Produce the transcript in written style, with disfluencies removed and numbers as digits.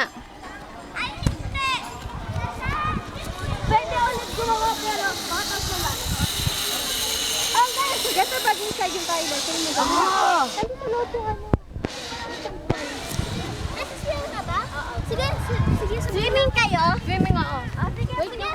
nga. Ay, hindi! Pwede ulit gumawa pero baka sila. Oh guys, gato pag inside yung toilet. Sino mo gano'n? Oh! Ay, luto ano. Ay, saswimming ka ba? Oo. Sige, sige. Swimming kayo? Swimming oo. Sige, sige.